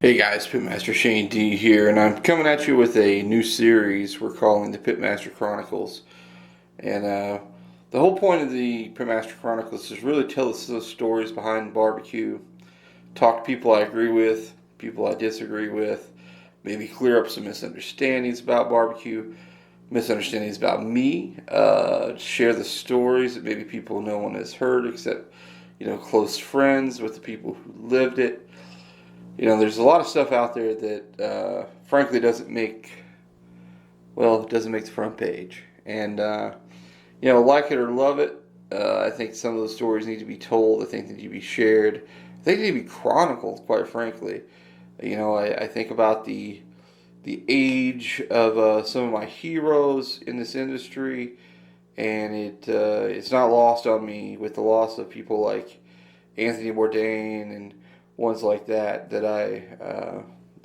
Hey guys, Pitmaster Shane D here, and I'm coming at you with a new series we're calling the Pitmaster Chronicles. And the whole point of the Pitmaster Chronicles is really tell us those stories behind barbecue, talk to people I agree with, people I disagree with, maybe clear up some misunderstandings about barbecue, misunderstandings about me, share the stories that maybe people no one has heard except, close friends with the people who lived it. There's a lot of stuff out there that, frankly, doesn't make the front page. And, like it or love it, I think some of those stories need to be told. I think they need to be shared. I think they need to be chronicled, quite frankly. I think about the age of some of my heroes in this industry, and it's not lost on me with the loss of people like Anthony Bourdain and ones like that I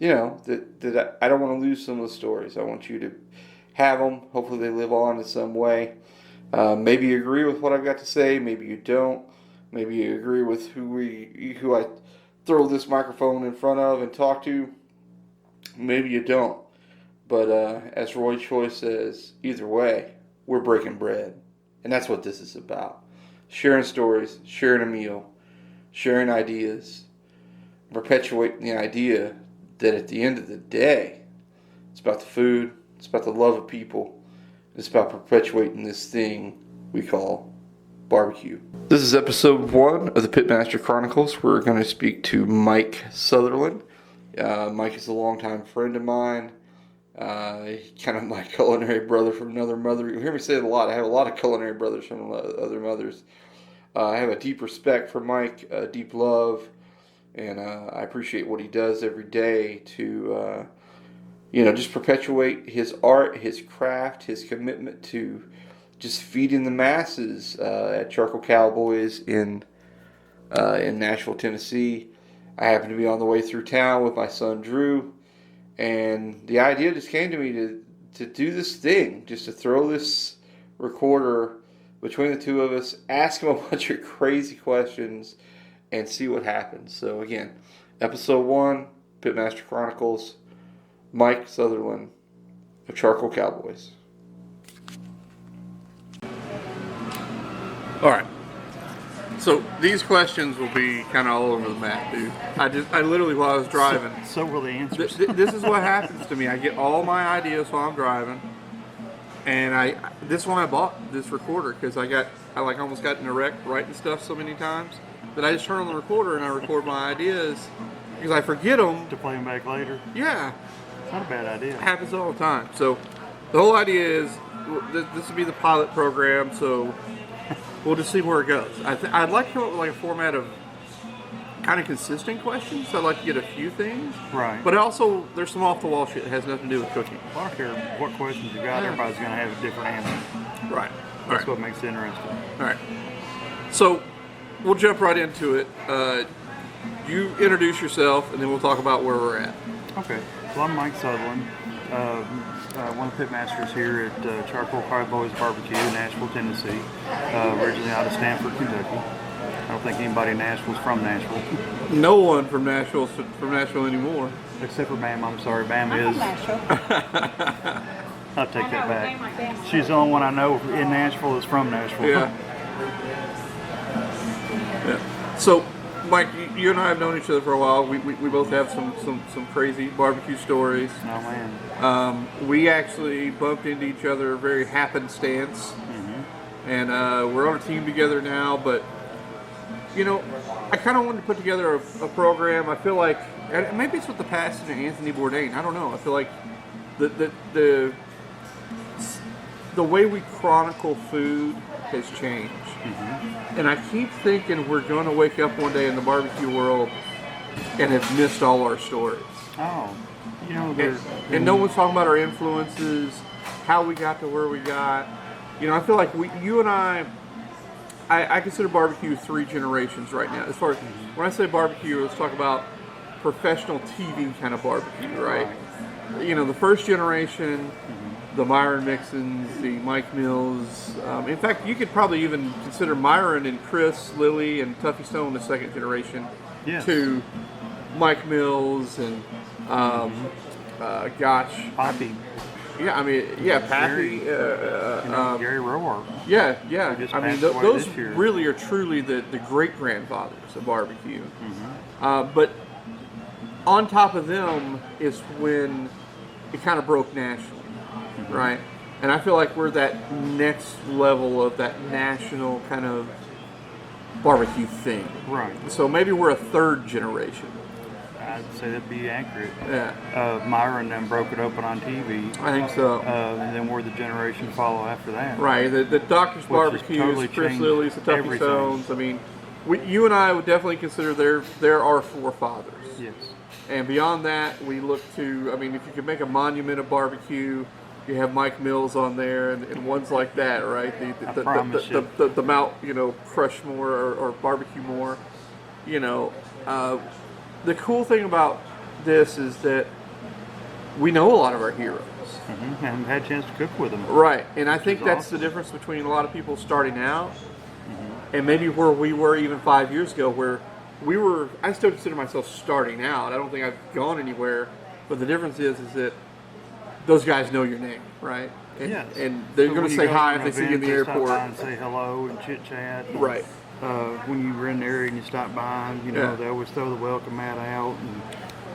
I don't want to lose some of the stories. I want you to have them. Hopefully they live on in some way. Maybe you agree with what I've got to say. Maybe you don't. Maybe you agree with who I throw this microphone in front of and talk to. Maybe you don't. But as Roy Choi says, either way, we're breaking bread. And that's what this is about. Sharing stories, sharing a meal, sharing ideas, perpetuating the idea that at the end of the day, it's about the food, it's about the love of people, it's about perpetuating this thing we call barbecue. This is episode 1 of the Pitmaster Chronicles. We're going to speak to Mike Southerland. Mike is a longtime friend of mine. Kind of my culinary brother from another mother. You hear me say it a lot. I have a lot of culinary brothers from other mothers. I have a deep respect for Mike, a deep love. And I appreciate what he does every day to, just perpetuate his art, his craft, his commitment to just feeding the masses at Charcoal Cowboys in Nashville, Tennessee. I happened to be on the way through town with my son Drew, and the idea just came to me to do this thing, just to throw this recorder between the two of us, ask him a bunch of crazy questions, and see what happens. So again, episode 1, Pitmaster Chronicles, Mike Southerland of Charcoal Cowboys. Alright, so these questions will be kind of all over the map, dude. I literally, while I was driving. So will the answers. This is what happens to me. I get all my ideas while I'm driving. And this is when I bought this recorder, because I almost got in a wreck writing stuff so many times that I just turn on the recorder and I record my ideas because I forget them. To play them back later? Yeah. It's not a bad idea. It happens all the time. So the whole idea is this will be the pilot program, so we'll just see where it goes. I'd like to come up with like a format of kind of consistent questions. I'd like to get a few things. Right. But also, there's some off-the-wall shit that has nothing to do with cooking. Well, I don't care what questions you got. Everybody's going to have a different answer. Right. That's what makes it interesting. All right. So we'll jump right into it. You introduce yourself, and then we'll talk about where we're at. Okay. Well, I'm Mike Southerland, one of the pitmasters here at Charcoal Cowboys Barbecue, Nashville, Tennessee. Originally out of Stanford, Kentucky. I don't think anybody in Nashville's from Nashville. No one from Nashville's from Nashville anymore. Except for Bam. I'm sorry, Bam is. I'll take that back. She's the only one I know in Nashville that's from Nashville. Yeah. So, Mike, you and I have known each other for a while. We both have some crazy barbecue stories. Oh, man. We actually bumped into each other very happenstance. Mm-hmm. And we're on a team together now, but, I kind of wanted to put together a program. I feel like, maybe it's with the passing of Anthony Bourdain. I don't know. I feel like the way we chronicle food has changed. Mm-hmm. And I keep thinking we're going to wake up one day in the barbecue world and have missed all our stories. Oh. And no one's talking about our influences, how we got to where we got. I feel like you and I consider barbecue 3 generations right now. As far as, when I say barbecue, let's talk about professional TV kind of barbecue, right? The first generation, the Myron Mixons, the Mike Mills. In fact, you could probably even consider Myron and Chris, Lilly, and Tuffy Stone the second generation. Yes. To Mike Mills and gosh, Poppy. yeah, I mean, yeah, Pappy, Gary Roark. yeah. just I mean, passed away those this year. really are truly the great grandfathers of barbecue. But on top of them is when it kind of broke nationally, right? And I feel like we're that next level of that national kind of barbecue thing. Right. So maybe we're a third generation. I'd say that'd be accurate. Yeah, Myra and them broke it open on TV. I think so. And then we're the generation to follow after that. Right, the Doctor's Which has Barbecues, totally Chris changed Lilly's, the Tuffy everything. Stones. I mean, you and I would definitely consider they're our forefathers. Yes. And beyond that, we look to, I mean, if you could make a monument of barbecue, you have Mike Mills on there and ones like that, right? The Mount, Crushmore or Barbecue More. The cool thing about this is that we know a lot of our heroes. And had a chance to cook with them. Right, and I think that's awesome. the difference between a lot of people starting out and maybe where we were even 5 years ago, where I still consider myself starting out. I don't think I've gone anywhere, but the difference is that those guys know your name, right? And, Yes. and they're going to say hi if they see you in the airport. Stop by and say hello and chit chat. Right. When you were in the area and you stopped by, they always throw the welcome mat out.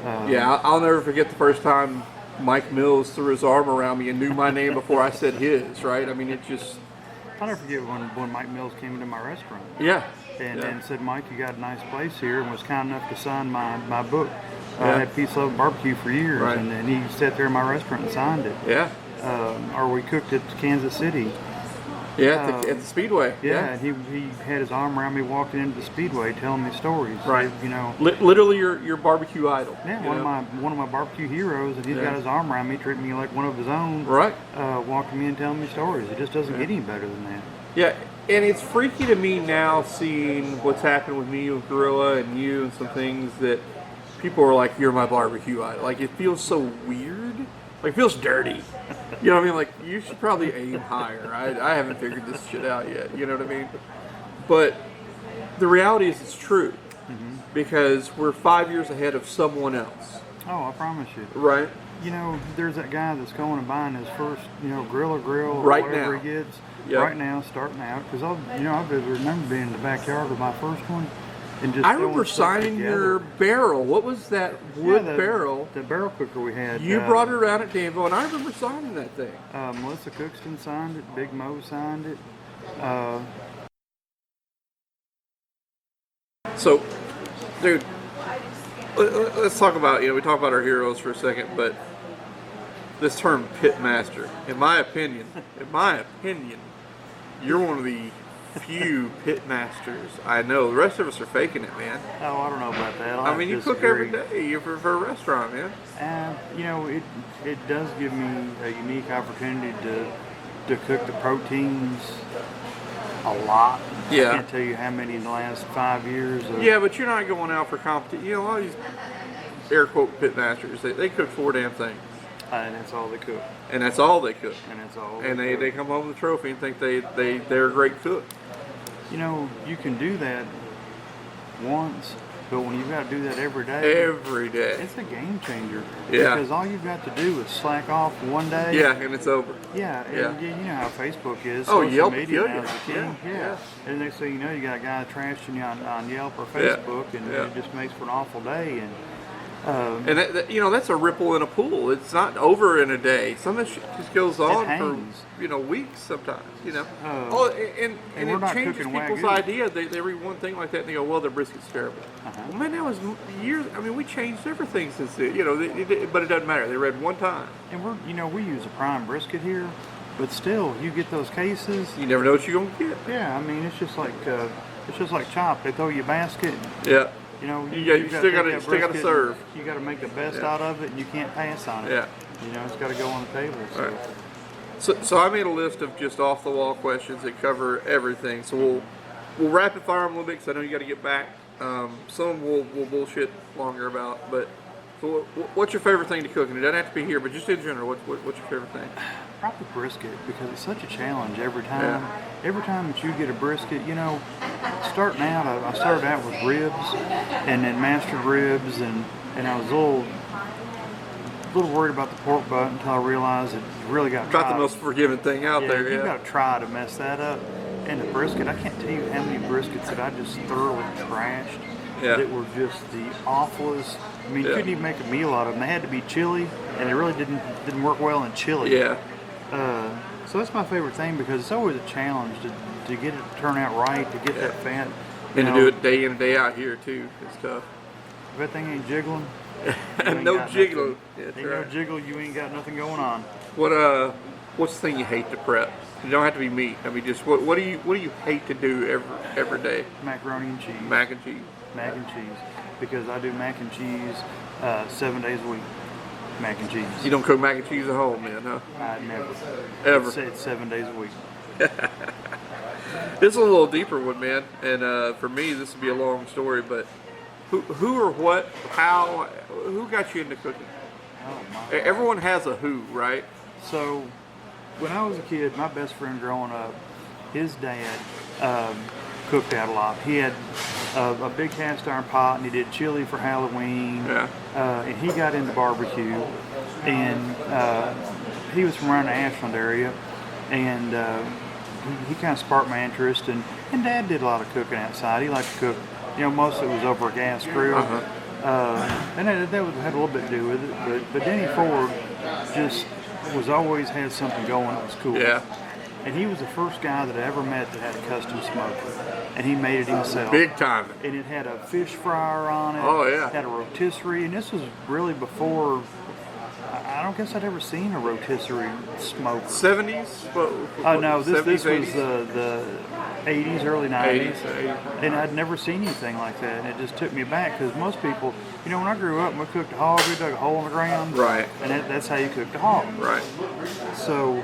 And, I'll never forget the first time Mike Mills threw his arm around me and knew my name before I said his, right? I mean, it just... I'll never forget when Mike Mills came into my restaurant. Yeah. And said, Mike, you got a nice place here, and was kind enough to sign my book. I had Peace, Love, Barbecue for years, Right. and then he sat there in my restaurant and signed it. Yeah. Or we cooked at Kansas City. Yeah, at the Speedway. Yeah, and he had his arm around me walking into the Speedway telling me stories. Right. So, Literally your barbecue idol. Yeah, one of my barbecue heroes, and he's got his arm around me, treating me like one of his own. Right. Walking me and telling me stories. It just doesn't get any better than that. Yeah, and it's freaky to me now seeing what's happened with me with Gorilla and you and some things that people are like, you're my barbecue idol. Like, it feels so weird. Like, it feels dirty. You know what I mean? Like, you should probably aim higher. I haven't figured this shit out yet. You know what I mean? But the reality is it's true. Because we're 5 years ahead of someone else. Oh, I promise you. Right? There's that guy that's going and buying his first, grill or Right whatever now. he gets. Yep. Right now, starting out. Because I remember being in the backyard with my first one. And just I remember signing your barrel. What was that wood barrel? The barrel cooker we had. You brought it around at Danville, and I remember signing that thing. Melissa Cookston signed it. Big Mo signed it. So, dude, let's talk about, we talk about our heroes for a second, but this term Pitmaster, in my opinion, you're one of the few Pitmasters I know. The rest of us are faking it, man. Oh, I don't know about that. I mean, you cook every day. You're for a restaurant, man. It does give me a unique opportunity to cook the proteins a lot. Yeah. I can't tell you how many in the last 5 years. Yeah, but you're not going out for competition. A lot of these air quote Pitmasters, they cook 4 damn things. And that's all they cook. And that's all they cook. And that's all. And they come home with a trophy and think they're a great cook. You can do that once, but when you've got to do that every day, it's a game changer. Yeah. Because all you've got to do is slack off one day. Yeah, and it's over. Yeah, and you know how Facebook is. Oh, Social Yelp media killed now you. is the king. Yeah. And the next thing you know, you got a guy trashing you on Yelp or Facebook, and it just makes for an awful day. And that's a ripple in a pool. It's not over in a day. Some of this shit just goes on for weeks sometimes. And it changes people's idea. They read one thing like that and they go, "Well, their brisket's terrible." Well, man, that was years. I mean, we changed everything since then. But it doesn't matter. They read one time. And we use a prime brisket here, but still, you get those cases. You never know what you're gonna get. Yeah, I mean, it's just like chop. They throw you a basket. Yeah. You still gotta serve. You got to make the best out of it, and you can't pass on it. Yeah. It's got to go on the table. So. Right. So I made a list of just off the wall questions that cover everything. So we'll rapid fire them a little bit because I know you got to get back. Some we'll bullshit longer about, but So what's your favorite thing to cook? And it doesn't have to be here, but just in general, what's your favorite thing? Probably brisket, because it's such a challenge every time. Yeah. Every time that you get a brisket, you know, starting out, I started out with ribs, and then mastered ribs, and I was a little worried about the pork butt until I realized that you really got to try. About the most forgiving thing out there. You Yeah. got to try to mess that up. And the brisket, I can't tell you how many briskets that I just thoroughly trashed. Yeah. That were just the awfulest. I mean, you couldn't even make a meal out of them. They had to be chili, and they really didn't work well in chili. Yeah. So that's my favorite thing, because it's always a challenge to get it to turn out right, to get that fat. And to do it day in and day out here too. It's tough. If that thing ain't jiggling, No jiggle. Yeah, ain't no jiggle, you ain't got nothing going on. What's the thing you hate to prep? It don't have to be meat. I mean, just what do you hate to do every day? Macaroni and cheese. Mac and cheese. Mac and cheese, because I do mac and cheese 7 days a week. Mac and cheese. You don't cook mac and cheese at home, man, huh? I never. Ever. It's 7 days a week. This is a little deeper one, man. And for me, this would be a long story. But who or what, how, who got you into cooking? Oh my. Everyone has a who, right? So, when I was a kid, my best friend growing up, his dad cooked out a lot. He had a big cast iron pot, and he did chili for Halloween. Yeah. And he got into barbecue, and he was from around the Ashland area, and he kind of sparked my interest. And Dad did a lot of cooking outside. He liked to cook. You know, most of it was over a gas grill. And that had a little bit to do with it. But Denny Ford just always had something going that was cool. Yeah. And he was the first guy that I ever met that had a custom smoker, and he made it himself. Big time. And it had a fish fryer on it. Oh, yeah. It had a rotisserie, and this was really before. I don't guess I'd ever seen a rotisserie smoke. 70s? No, this 70s, was 80s? the 80s, early 90s. 80s. And I'd never seen anything like that, and it just took me back, because most people, you know, when I grew up, we cooked a hog, we dug a hole in the ground. Right. And that's how you cooked a hog. Right. So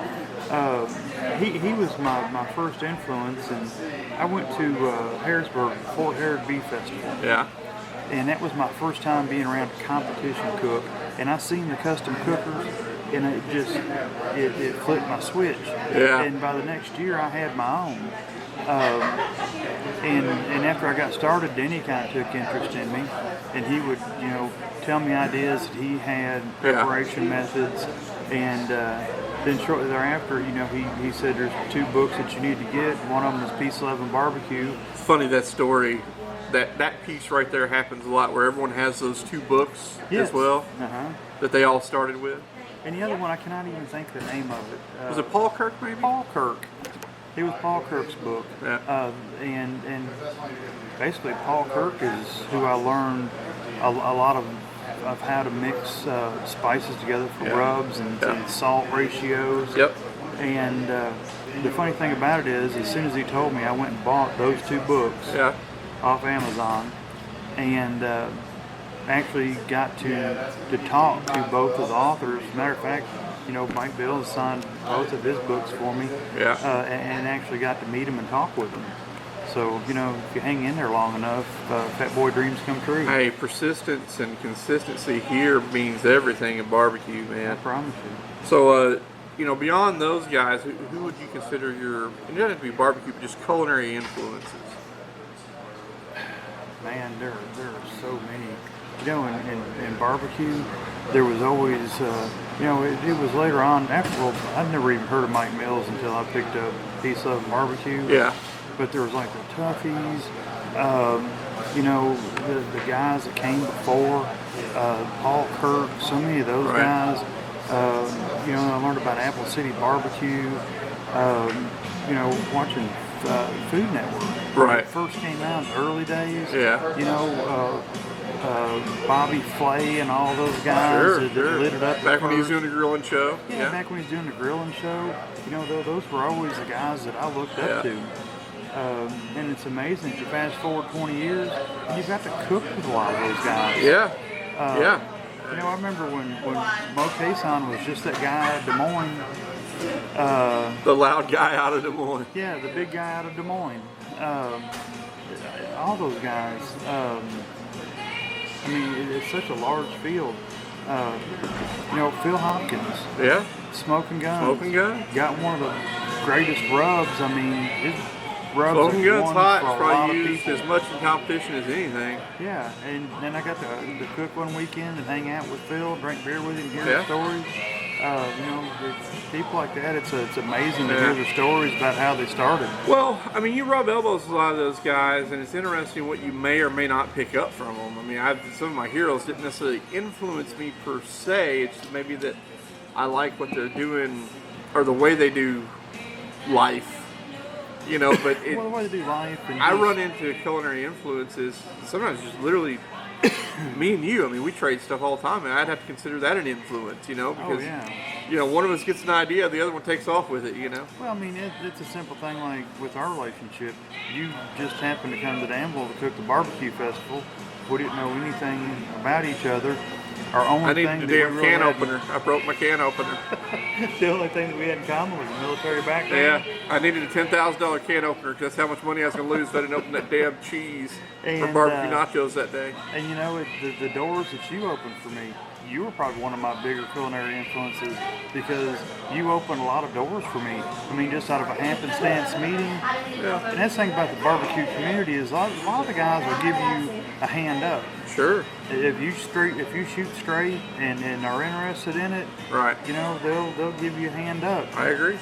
he was my first influence, and I went to Harrisburg, Fort Herod Beef Festival. Yeah. And that was my first time being around a competition cook, and I seen the custom cookers, and it flipped my switch. Yeah. And by the next year, I had my own. And after I got started, Denny kind of took interest in me, and he would, you know, tell me ideas that he had, preparation methods, and then shortly thereafter, you know, he said there's 2 books that you need to get. One of them is Peace, Love, and Barbecue. It's funny, that story, that piece right there happens a lot, where everyone has those 2 books as well that they all started with. And the other one, I cannot even think the name of it. Was it Paul Kirk, maybe? Paul Kirk. It was Paul Kirk's book. Yeah. And basically Paul Kirk is who I learned a lot of how to mix spices together for rubs and salt ratios. Yep. And the funny thing about it is, as soon as he told me, I went and bought those 2 books off Amazon, and actually got to talk to both of the authors. As a matter of fact, you know, Mike Bill signed both of his books for me, and actually got to meet him and talk with him. So, you know, if you hang in there long enough, Fat Boy dreams come true. Hey, persistence and consistency here means everything in barbecue, man. I promise you. So, you know, beyond those guys, who would you consider your, it doesn't have to be barbecue, but just culinary influences? Man, there are so many. You know, in barbecue, there was always, you know, it was later on, after, well, I'd never even heard of Mike Mills until I picked up Peace, Love, and Barbecue. Yeah. But there was like the Toughies, you know, the guys that came before, Paul Kirk, so many of those guys. You know, I learned about Apple City Barbecue, you know, watching Food Network. When it first came out in the early days. Yeah. You know, Bobby Flay and all those guys that lit it up. Back when he was doing the grilling show. Yeah, back when he was doing the grilling show. You know, those were always the guys that I looked up to. And it's amazing that you fast forward 20 years and you've got to cook with a lot of those guys. Yeah. You know, I remember when Mo Cason was just that guy out of Des Moines. The loud guy out of Des Moines. Yeah, the big guy out of Des Moines. All those guys. I mean, it's such a large field. Phil Hopkins. Yeah. Smoking Guns. Smoking Gun. Got one of the greatest rubs. I mean, his rubs Smoking have Gun's won hot. for It's a lot probably of used people. as much in competition as anything. Yeah, and then I got to cook one weekend and hang out with Phil, drink beer with him, hear Yeah. his stories. People like that, it's amazing to hear the stories about how they started. Well, I mean, you rub elbows with a lot of those guys, and it's interesting what you may or may not pick up from them. I mean, some of my heroes didn't necessarily influence me per se. It's maybe that I like what they're doing or the way they do life. But Well, the way they do life. And I run into culinary influences. Sometimes just literally me and you. I mean, we trade stuff all the time, and I'd have to consider that an influence. Because one of us gets an idea, the other one takes off with it. Well, I mean, it's a simple thing like with our relationship. You just happened to come to Danville to cook the barbecue festival. We didn't know anything about each other. Our only I need thing the that we damn really can had- opener. I broke my can opener. The only thing that we had in common was a military background. Yeah, I needed a $10,000 can opener because that's how much money I was going to lose if I didn't open that damn cheese for And, barbecue nachos that day. And the doors that you opened for me, you were probably one of my bigger culinary influences because you opened a lot of doors for me. I mean, just out of a happenstance meeting. Yeah. And that's the thing about the barbecue community is a lot of the guys will give you a hand up. Sure. If you shoot straight and are interested in it, Right. they'll give you a hand up. I agree.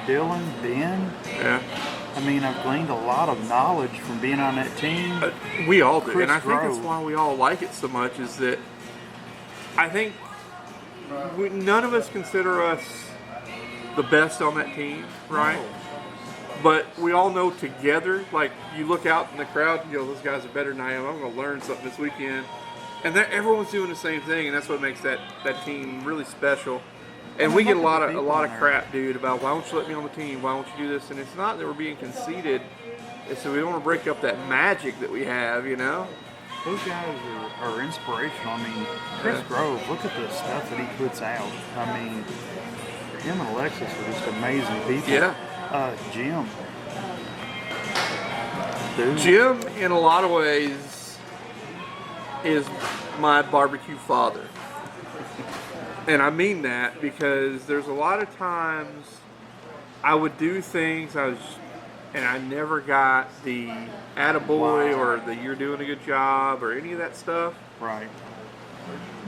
Dylan, Ben. Yeah. I mean, I've gleaned a lot of knowledge from being on that team. We all do, Chris and I think that's Grove. why we all like it so much. Is that I think none of us consider us the best on that team, right? No. But we all know together. Like you look out in the crowd, and those guys are better than I am. I'm going to learn something this weekend, and everyone's doing the same thing, and that's what makes that team really special. And we get a lot of crap, dude, about why don't you let me on the team? Why don't you do this? And it's not that we're being conceited. It's that we don't want to break up that magic that we have, Those guys are inspirational. I mean, Chris Grove, look at the stuff that he puts out. I mean, him and Alexis are just amazing people. Yeah. Jim. Dude. Jim, in a lot of ways, is my barbecue father. And I mean that because there's a lot of times I would do things and I never got the attaboy or the you're doing a good job or any of that stuff. Right.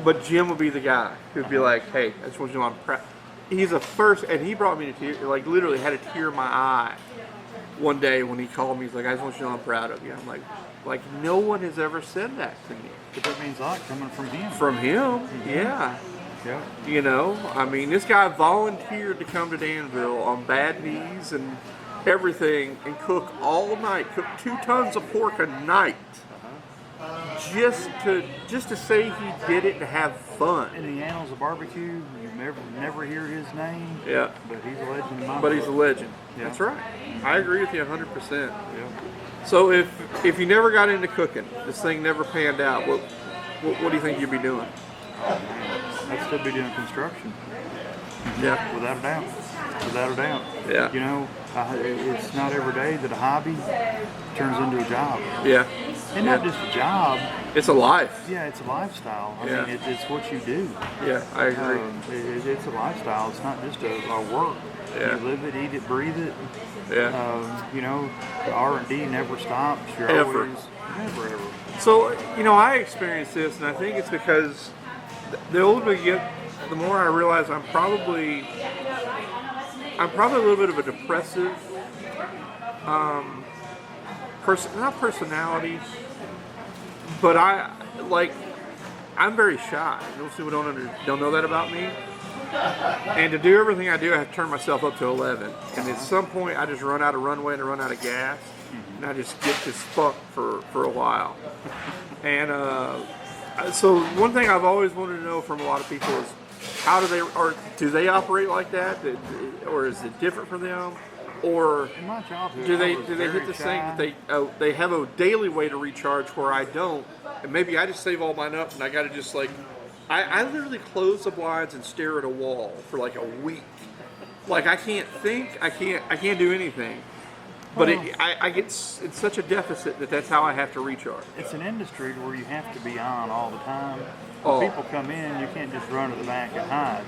But Jim would be the guy who'd be like, hey, I just want you to know I'm proud. He's a first, and he brought me to tears, like literally had a tear in my eye one day when he called me. He's like, I just want you to know I'm proud of you. I'm like no one has ever said that to me. But that means a lot coming from him. From him, yeah. Yeah. I mean, this guy volunteered to come to Danville on bad knees and everything and cook all night, cook 2 tons of pork a night, just to say he did it to have fun. In the annals of barbecue, you never hear his name. Yeah. But he's a legend in my But he's a book. legend. Yeah. That's right. I agree with you 100%. Yeah. So if you never got into cooking, this thing never panned out, what do you think you'd be doing? Oh, man. I'd still be doing construction. Yeah. Without a doubt. Without a doubt. Yeah. It's not every day that a hobby turns into a job. Yeah. And not just a job. It's a life. Yeah, it's a lifestyle. I Yeah. mean, it's what you do. Yeah, I agree. It's a lifestyle. It's not just a work. Yeah. You live it, eat it, breathe it. Yeah. The R&D never stops. You're Ever. always, never ever. So, I experienced this, and I think it's because the older I get, the more I realize I'm probably a little bit of a depressive, not personality, but I'm very shy. Most people don't know that about me. And to do everything I do, I have to turn myself up to 11. And at some point, I just run out of runway and run out of gas. And I just get this funk for a while. And so one thing I've always wanted to know from a lot of people is do they operate like that? Or is it different for them? Or In my childhood, do they I was hit very this shy. thing that they have a daily way to recharge where I don't, and maybe I just save all mine up and I got to just I literally close the blinds and stare at a wall for like a week. Like I can't think, I can't do anything. But Well, I get in such a deficit that's how I have to recharge. it's an industry where you have to be on all the time. Oh. When people come in, you can't just run to the back and hide.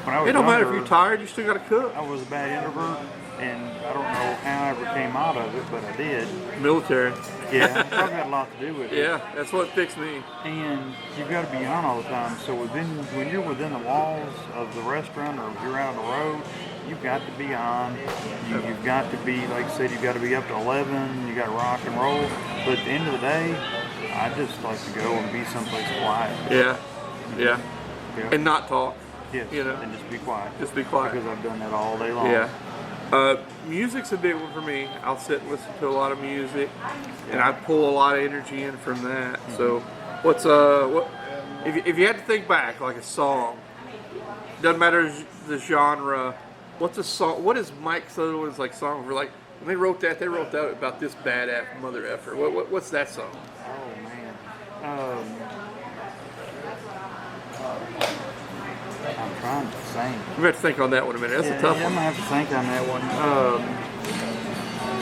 When I was It don't matter if younger, you're tired, you still got to cook. I was a bad introvert, and I don't know how I ever came out of it, but I did. Military. Yeah, it probably had a lot to do with it. Yeah, that's what fixed me. And you've got to be on all the time. So when you're within the walls of the restaurant or if you're out on the road, you've got to be on. You've got to be, like I said, you've got to be up to 11. You got to rock and roll. But at the end of the day, I just like to go and be someplace quiet. Yeah. Yeah. And not talk. Yes. You know. And just be quiet. Just be quiet. Because I've done that all day long. Yeah. Music's a big one for me. I'll sit and listen to a lot of music, and I pull a lot of energy in from that. So, what if you had to think back, like a song, doesn't matter the genre. What's a song? What is Mike Southerland's like song? Like when they wrote that about this badass mother effer. What's that song? Oh man. I'm trying to think. We have to think on that one a minute. That's a tough I'm one. gonna have to think on that one.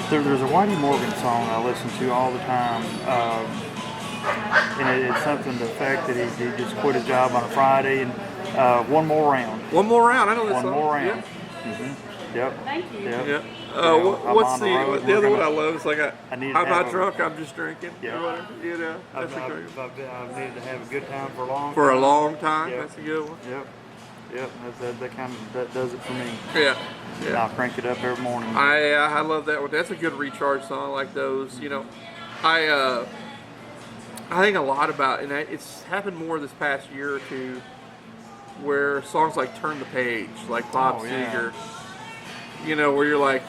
There's a Whitey Morgan song I listen to all the time, and it's something to the fact that he just quit his job on a Friday and one more round. One more round. I know this One song. more round. Yeah. Mm-hmm. Yep. Thank you. Yep. Yeah. I'm What's on the the road, other we're one I gonna- love? It's like I need to I'm have not a- drunk. I'm just drinking. Yeah. Or whatever. You know. That's I've, a great one. I've needed to have a good time for a long For a time. long time. Yep. That's a good one. Yep. Yep. That kind of that does it for me. Yeah. And I'll crank it up every morning. I love that one. That's a good recharge song. Like those. You know, I think a lot about, and it's happened more this past year or two, where songs like "Turn the Page," like Bob Oh, yeah. Seger. You know, where you're like,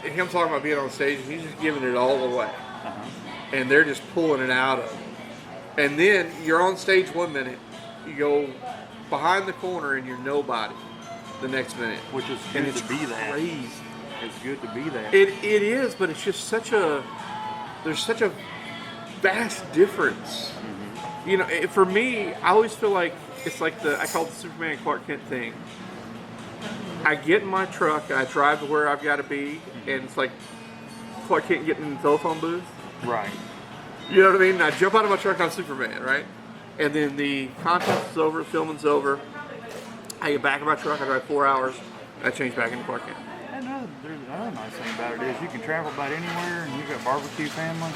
him talking about being on stage, and he's just giving it all away, and they're just pulling it out of him. And then you're on stage 1 minute, you go behind the corner, and you're nobody the next minute. Which is And good it's to be that. crazy. It's good to be that. It is, but it's just there's such a vast difference. You know, for me, I always feel like it's like I call it the Superman and Clark Kent thing. I get in my truck, I drive to where I've got to be, and it's like Clark Kent getting in the telephone booth. Right. You know what I mean? I jump out of my truck, I'm Superman, right? And then the contest is over, filming's over. I get back in my truck, I drive 4 hours, and I change back into Clark Kent. There's another nice thing about it is you can travel about anywhere, and you've got barbecue family.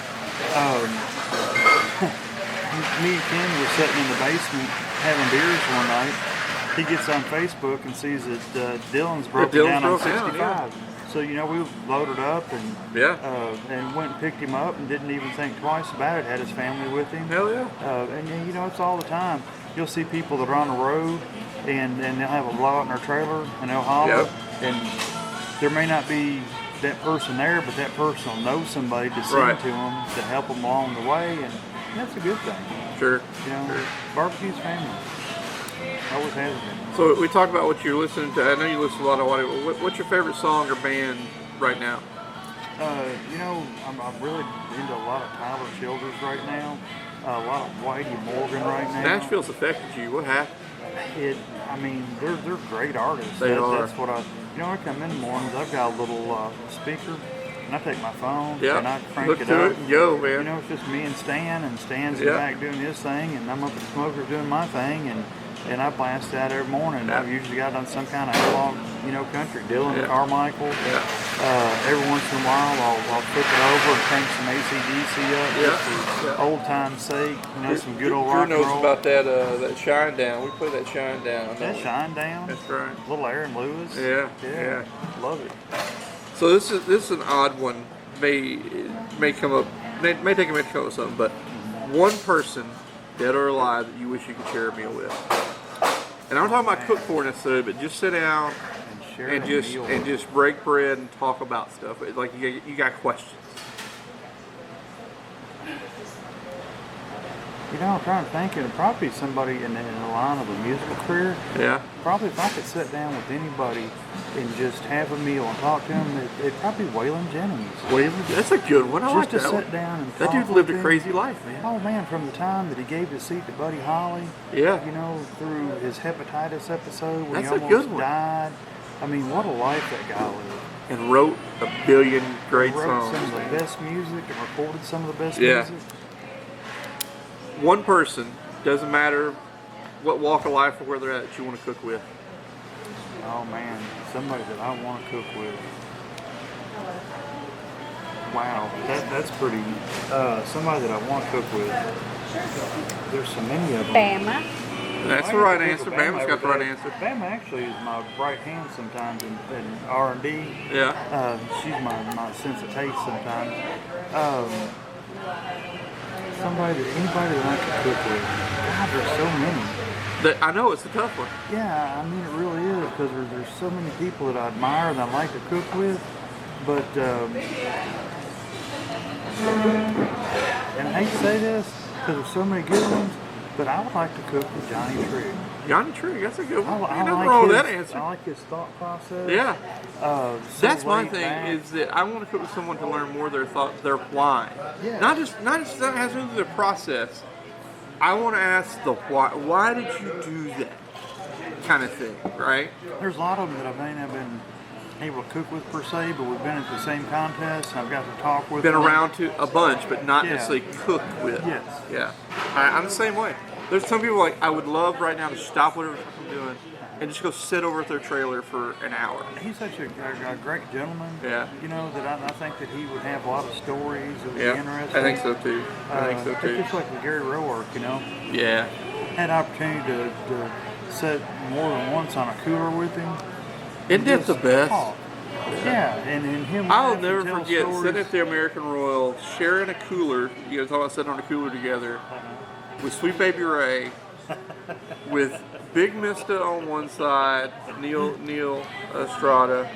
Me and Ken were sitting in the basement having beers one night. He gets on Facebook and sees that Dylan's broken down on 65. Yeah. So, you know, we loaded up and and went and picked him up and didn't even think twice about it. Had his family with him. Hell yeah. And you know, it's all the time. You'll see people that are on the road and they'll have a blowout in their trailer and they'll holler. Yep. And there may not be that person there, but that person will know somebody to sing to them to help them along the way, and that's a good thing. Sure. You know, Sure. barbecue's family. Always has been. So we talked about what you're listening to. I know you listen to a lot of what's your favorite song or band right now? You know, I'm really into a lot of Tyler Childers right now. A lot of Whitey Morgan right now. Nashville's affected you. What happened? I mean, they're great artists. They are. That's what you know, I come in the mornings, I've got a little speaker, and I take my phone, Yeah. and I crank Look it to up. it and go, man. You know, it's just me and Stan, and Stan's in Yeah. the back doing his thing, and I'm up at the smoker doing my thing, and I blast out every morning. Yeah. I've usually got on some kind of analog, you know, country, Dylan, Carmichael. Yeah. Every once in a while, I'll flip it over and crank some AC/DC up, just for old time's sake. You know, some good old Drew rock and knows roll. about that Shine Down. We play that Shine Down. That Shine Down. That's right. Little Aaron Lewis. Yeah. Love it. So this is an odd one. May come up. May take a minute to come up with something. But one person, dead or alive, that you wish you could share a meal with. And I'm not talking about cook for necessarily, but just sit down And share and a just meal. break bread and talk about stuff. Like you got questions. You know, I'm trying to think. It'd probably be somebody in the line of a musical career. Yeah. Probably if I could sit down with anybody and just have a meal and talk to them, it'd probably be Waylon Jennings. That's a good one. I like Just to that one. sit down and That talk dude lived with a him. crazy life, man. Oh man, from the time that he gave his seat to Buddy Holly, Yeah. you know, through his hepatitis episode when That's he a almost good one. died. I mean, what a life that guy lived. and wrote a billion great wrote songs. some of the best music and recorded some of the best Yeah. music. One person, doesn't matter what walk of life or where they're at, that you want to cook with. Oh man, somebody that I want to cook with. Wow, that's pretty. Somebody that I want to cook with. There's so many of them. Bama. That's I the right cook answer. with Bama's got the right every day. answer. Bama actually is my right hand sometimes in R&D. Yeah. She's my sense of taste sometimes. Anybody that I could cook with. God, there's so many. I know, it's a tough one. Yeah, I mean it really is because there's so many people that I admire and I like to cook with, but and I hate to say this because there's so many good ones, but I would like to cook with Johnny Trigg. Johnny Trigg, that's a good one. I Ain't nothing like wrong with his- that answer. I like his thought process. Yeah. So That's my laid thing back. is that I want to cook with someone to learn more of their thought, their why. Yeah. Not just that has to do with their process. I want to ask the why. Why did you do that? Kind of thing, right? There's a lot of them that I may not have been able to cook with per se, but we've been at the same contest and I've got to talk with Been them. around to a bunch, but not Yeah. necessarily cook with. Yes. Yeah. I'm the same way. There's some people like I would love right now to stop whatever I'm doing and just go sit over at their trailer for an hour. He's such a great gentleman. Yeah. You know, that I think that he would have a lot of stories that would Yeah, be interesting. I think so too. I think so It's too. just like with Gary Roark, you know. Yeah. Had opportunity to sit more than once on a cooler with him. Isn't that the Just best? talk. Yeah, and him. I'll laugh and never tell forget stories. sitting at the American Royal, sharing a cooler. You guys talk about sitting on a cooler together with Sweet Baby Ray, with Big Mista on one side, Neil Estrada,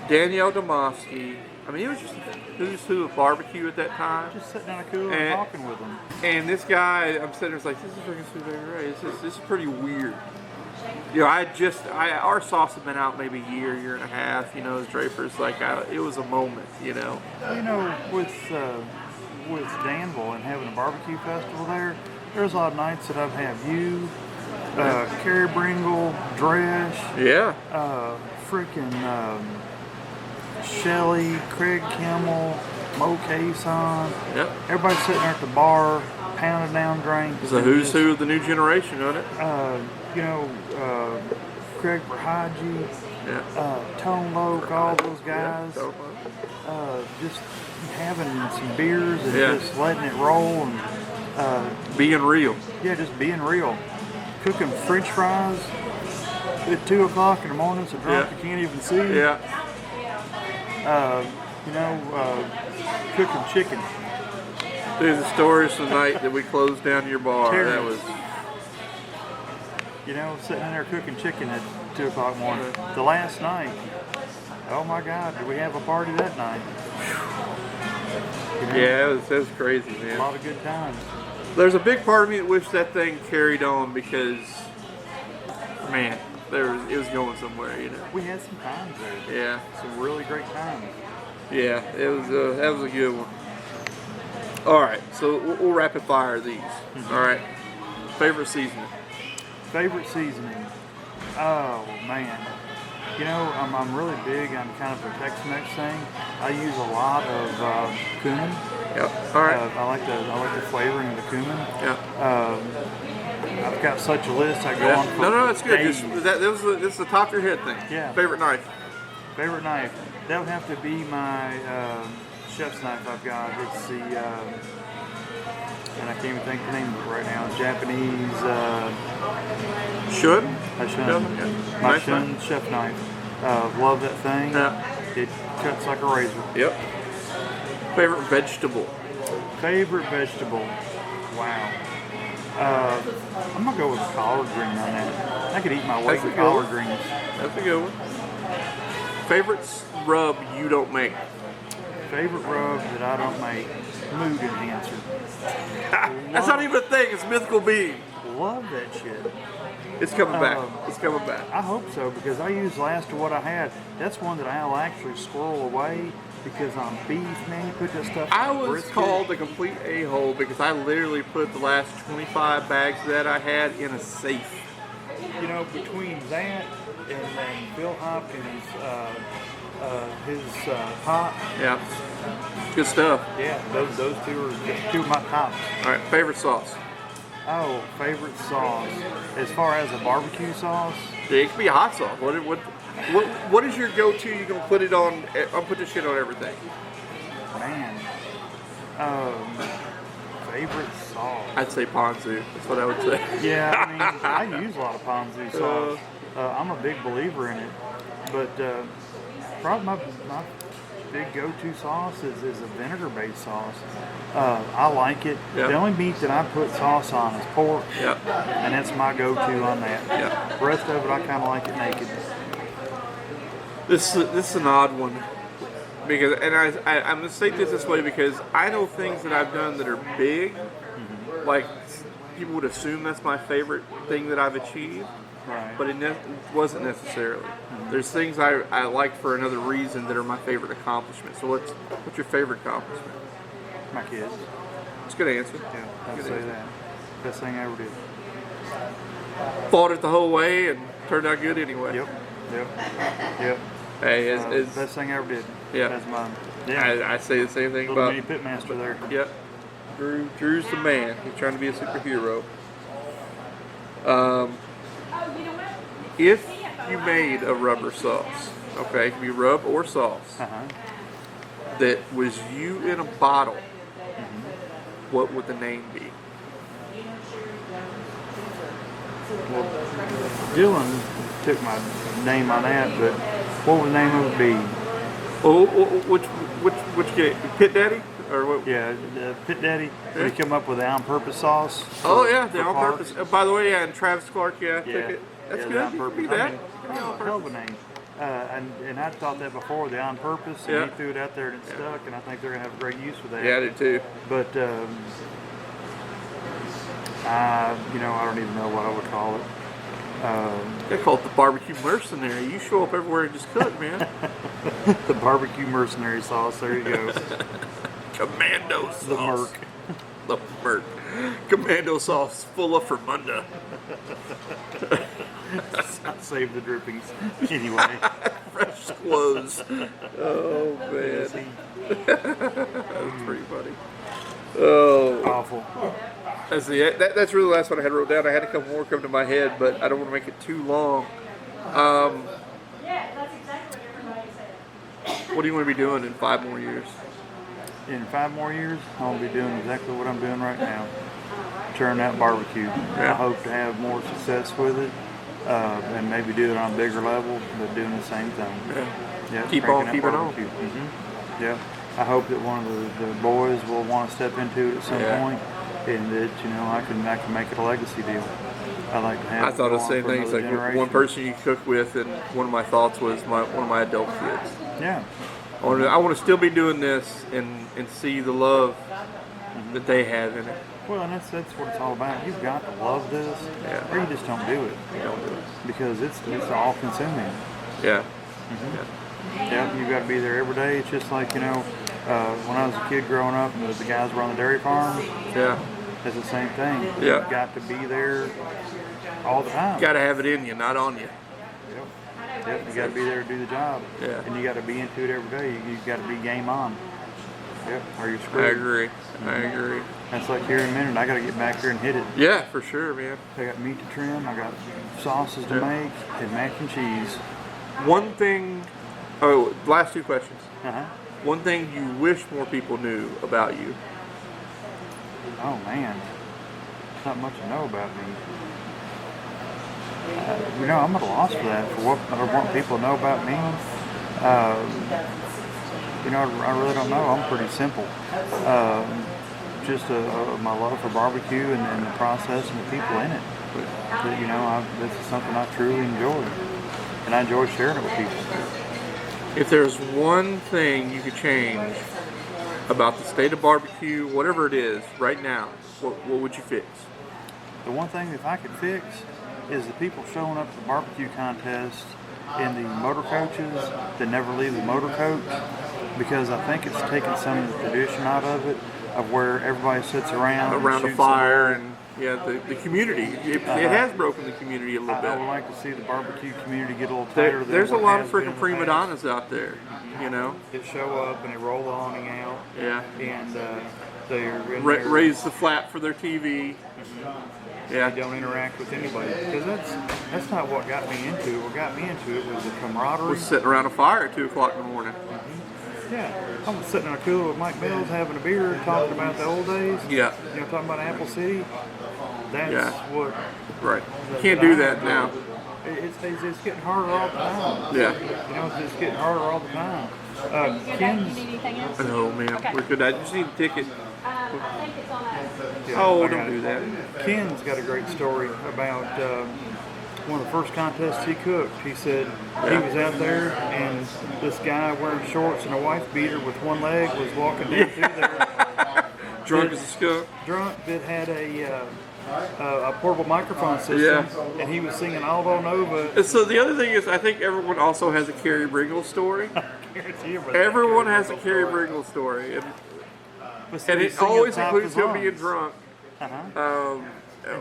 Danielle Domofsky. I mean, it was just who's who of barbecue at that time. Just sitting on a cooler And- and talking with him. And this guy, I'm sitting there, it's like, this is freaking Sweet Baby Ray. This is pretty weird. You know, our sauce had been out maybe a year and a half, you know, as Draper's, like, it was a moment, you know. You know, with Danville and having a barbecue festival there's a lot of nights that I've had you, Carrie Bringle, Dresch, Yeah. freaking Shelley, Craig Kimmel, Mo Cason. Yep. Everybody sitting there at the bar, pounding down drinks. It's a who's who of the new generation, isn't it? You know, Craig Verhaji, Yeah. Tone Loke, all those guys. Just having some beers and Yeah. just letting it roll and Being real. yeah, just being real. Cooking French fries at 2 o'clock in the morning, so drunk Yeah. you can't even see. Yeah. You know, cooking chicken. There's the stories tonight that we closed down your bar. Terrence. That was. You know, sitting in there cooking chicken at 2 o'clock in the morning. The last night, oh my God, did we have a party that night? You know, Yeah, it was crazy, a man. lot of good times. There's a big part of me that wished that thing carried on because, man, it was going somewhere, you know. We had some times there. Yeah, Some really great times. yeah, it was. That was a good one. All right, so we'll rapid fire these. All right, favorite seasoning. Favorite seasoning? Oh man, you know I'm really big on kind of the Tex-Mex thing. I use a lot of cumin. Yep. All right. I like the flavoring of the cumin. Yeah. I've got such a list. I go Yeah. on for No, that's good. days. This is the top of your head thing. Yeah. Favorite knife. Favorite knife? That would have to be my chef's knife I've got. It's the and I can't even think the name of it right now. Japanese. Should. I shouldn't. Yeah. My Nice Shun chef knife. Love that thing. Yeah. It cuts like a razor. Yep. Favorite vegetable. Favorite vegetable. Wow. I'm gonna go with collard green on that. I could eat my weight That's a in good collard one. greens. That's a good one. Favorite rub you don't make. Favorite rub that I don't make. Mood enhancer. That's not even a thing. It's mythical being. Love that shit. It's coming back. It's coming back. I hope so because I used last of what I had. That's one that I'll actually squirrel away because on beef, man, you put that stuff. I on was brisket. called a complete a-hole because I literally put the last 25 bags that I had in a safe. You know, between that and Bill Hopkins' His pop. Yeah. Good stuff. Yeah, those two are two of my tops. All right, favorite sauce? Oh, favorite sauce. As far as a barbecue sauce, Yeah, it could be a hot sauce. What is your go-to? You gonna put it on? I'll put this shit on everything. man. Favorite sauce. I'd say ponzu. That's what I would say. Yeah, I mean, I use a lot of ponzu sauce. I'm a big believer in it, but probably my big go-to sauce is a vinegar-based sauce. I like it. Yep. The only meat that I put sauce on is pork, Yep. and that's my go-to on that. Yep. The rest of it, I kind of like it naked. This is an odd one because, and I'm gonna say this way because I know things that I've done that are big, like people would assume that's my favorite thing that I've achieved. Right. But it wasn't necessarily. There's things I like for another reason that are my favorite accomplishment. So what's your favorite accomplishment? My kids. It's a good answer. Yeah, I'd Good say answer. that. Best thing I ever did. Fought it the whole way and turned out good anyway. Yep. Hey, Best thing I ever did. Yeah. That's mine. Yeah. I say the same thing Little about. mini Pitmaster there. Yep. Drew's the man. He's trying to be a superhero. If you made a rubber sauce, okay, it can be rub or sauce, that was you in a bottle, what would the name be? Well, Dylan took my name on that, but what would the name of it be? Oh, which game? Pit Daddy or what? Yeah, Pit Daddy. Yeah. We come up with the on-purpose sauce. Oh yeah, for the on Clark. purpose. By the way, yeah, and Travis Clark, yeah, took Yeah, it. That's yeah, good. the on-purpose. You can do that. I mean, hell of a name. And I thought that before, the on-purpose, and Yeah. he threw it out there and it stuck, and I think they're gonna have a great use for that. Yeah, I did too. But I don't even know what I would call it. They call it the barbecue mercenary. You show up everywhere and just cook, man. The barbecue mercenary sauce. There you go. Commando sauce. The Merc. The Merc. Commando sauce full of Fermunda. Save the drippings. Anyway. Fresh clothes. Oh man, that's pretty funny. Oh, Awful. that's that's really the last one I had wrote down. I had a couple more come to my head, but I don't want to make it too long. What do you want to be doing in 5 more years? In 5 more years, I'll be doing exactly what I'm doing right now. Turn that barbecue. Yeah. I hope to have more success with it, and maybe do it on a bigger level, but doing the same thing. Yeah, Keep cranking on that keeping on. barbecue. Yeah. I hope that one of the boys will want to step into it at some point, and that I can make it a legacy deal. I like to have. I thought it the go on same for things. another Like one generation. person you cook with, and one of my thoughts was one of my adult kids. Yeah. I want to still be doing this and see the love that they have in it. Well, and that's what it's all about. You've got to love this, Yeah. or you just don't do it. You don't do it. Because it's all consuming. Yeah. Yeah, you got to be there every day. It's just like when I was a kid growing up, and the guys were on the dairy farm. Yeah. It's the same thing. Yeah. You've got to be there all the time. Got to have it in you, not on you. Yep, you got to be there to do the job. Yeah. And you got to be into it every day. You got to be game on. Yep, or you're I screwed. agree. I agree. That's like here in a minute. I got to get back here and hit it. Yeah, for sure, man. I got meat to trim. I got sauces to make and mac and cheese. One thing. Oh, last 2 questions. Uh-huh. One thing you wish more people knew about you. Oh man, not much to know about me. I'm at a loss for that. For what I want people to know about me. I really don't know. I'm pretty simple. Just my love for barbecue and the process and the people in it. But, this is something I truly enjoy, and I enjoy sharing it with people. If there's one thing you could change about the state of barbecue, whatever it is, right now, what would you fix? The one thing if I could fix is the people showing up to the barbecue contest in the motor coaches that never leave the motor coach, because I think it's taken some of the tradition out of it, of where everybody sits around Around and the shoots fire the Yeah, the community. It has broken the community a little I bit. would like to see the barbecue community get a little tighter. There's a lot of freaking prima donnas out there, you know. That show up and they roll the awning out. Yeah. And they're in raise the flap for their TV. Yeah. They don't interact with anybody, because that's not what got me into it. What got me into it was the camaraderie. We're sitting around a fire at 2 o'clock in the morning. Yeah, I'm sitting in a cooler with Mike Mills having a beer, talking about the old days. Yeah. You know, talking about Apple City. That's what. Right. You can't do that now. It's getting harder all the time. Yeah. You know, it's getting harder all the time. Ken's. Oh man, Okay. we're good. I just need a ticket. I think it's on that. Yeah, Oh, I don't got do it. that. Ken's got a great story about one of the first contests he cooked. He said he was out there and this guy wearing shorts and a wife beater with one leg was walking down through there. Drunk as a skunk. Drunk that had a portable microphone system, Yeah. and he was singing Aldo Nova. And so the other thing is, I think everyone also has a Carrie Bringle story. Guarantee you, but Everyone has a Carrie Bringle story, and it always includes him being drunk.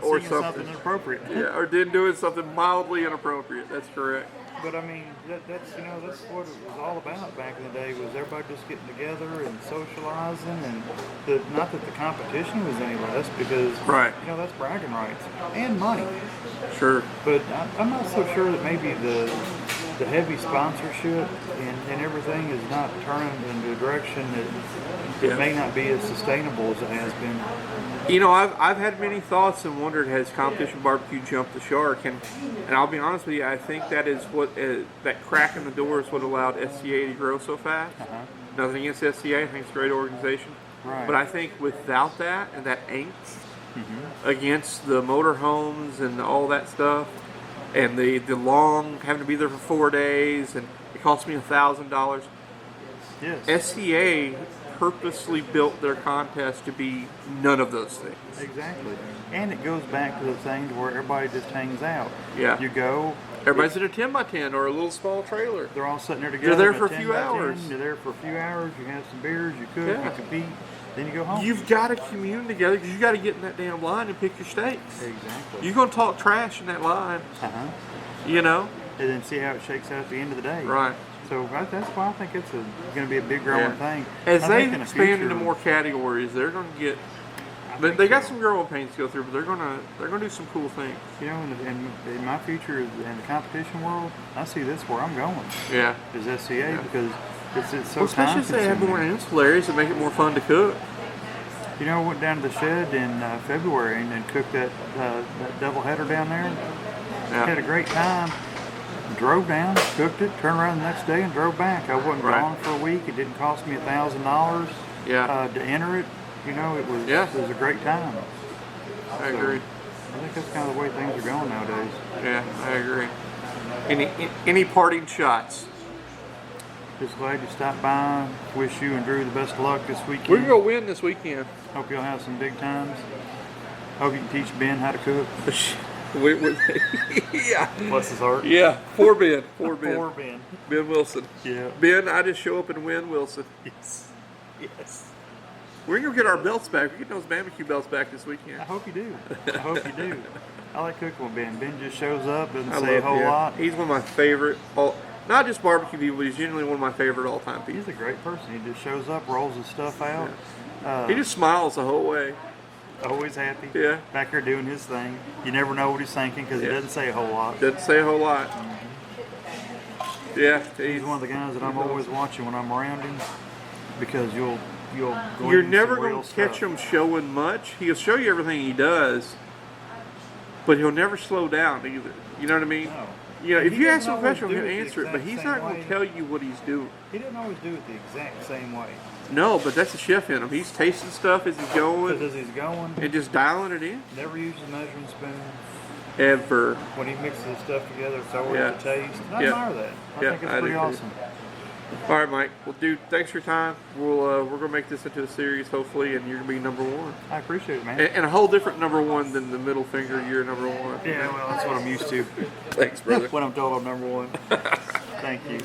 Or something something. inappropriate. Yeah, or then doing something mildly inappropriate. That's correct. But I mean, that's what it was all about back in the day. Was everybody just getting together and socializing, and not that the competition was any less, because Right. that's bragging rights and money. Sure. But I'm not so sure that maybe the heavy sponsorship and everything is not turning into a direction that it may not be as sustainable as it has been. You know, I've had many thoughts and wondered, has competition barbecue jumped the shark? And I'll be honest with you, I think that is what that crack in the door is what allowed SCA to grow so fast. Nothing against SCA, I think it's a great organization. Right. But I think without that and that angst against the motorhomes and all that stuff, and the long having to be there for 4 days, and it cost me $1,000. Yes. SCA purposely built their contest to be none of those things. Exactly. And it goes back to the thing to where everybody just hangs out. Yeah. You go. Everybody's in a 10x10 or a little small trailer. They're all sitting there together. You're there for a in few 10 by 10. hours. You're there for a few hours. You have some beers. You cook. Yeah. You compete. Then you go home. You've got to commune together because you got to get in that damn line and pick your steaks. Exactly. You're going to talk trash in that line, you know? And then see how it shakes out at the end of the day. Right. So that's why I think it's going to be a big growing thing. As I they think in the expand future, into more categories, they're going to get. They got some growing pains to go through, but they're gonna do some cool things. You know, in my future in the competition world, I see this where I'm going. Yeah. Is SCA because it's so Well, especially if they have more ancillaries that make it more fun to cook. You know, I went down to the shed in February and cooked that double header down there. Yeah. Had a great time. Drove down, cooked it, turned around the next day and drove back. I wasn't gone for a week. It didn't cost me $1,000 to enter it. You know, it was a great time. I agree. I think that's kind of the way things are going nowadays. Yeah, I agree. Any parting shots? Just glad you stopped by. Wish you and Drew the best of luck this weekend. We're gonna win this weekend. Hope you'll have some big times. Hope you can teach Ben how to cook. Yeah. Bless his heart. Yeah. For Ben. For Ben. For Ben. Ben Wilson. Yeah. Ben, I just show up and win Wilson. Yes. Yes. We're going to get our belts back. We're getting those barbecue belts back this weekend. I hope you do. I hope you do. I like cooking with Ben. Ben just shows up, doesn't I say a love whole Ben. lot. He's one of my favorite, not just barbecue people, but he's genuinely one of my favorite all-time people. He's a great person. He just shows up, rolls his stuff out. He just smiles the whole way. Always happy. Yeah. Back there doing his thing. You never know what he's thinking because he doesn't say a whole lot. Doesn't say a whole lot. Yeah. He's one of the guys that I'm always watching when I'm around him because you'll You're never going to catch him showing much. He'll show you everything he does, but he'll never slow down either. You know what I mean? No. You know, if you ask him a always question, do he'll it the answer it, but he's exact not same going way. to tell you what he's doing. He doesn't always do it the exact same way. No, but that's the chef in him. He's tasting stuff as he's going Because as he's going, and just dialing it in. never uses a measuring spoon. Ever. When he mixes his stuff together, it's always Yeah. a taste. I Yeah. admire that. I Yeah, think it's I do pretty too. awesome. All right, Mike. Well, dude, thanks for your time. We're gonna make this into a series, hopefully, and you're gonna be number one. I appreciate it, man. And a whole different number one than the middle finger. You're number one. Yeah, well, that's what I'm used to. Thanks, brother. When I'm told I'm number one. Thank you.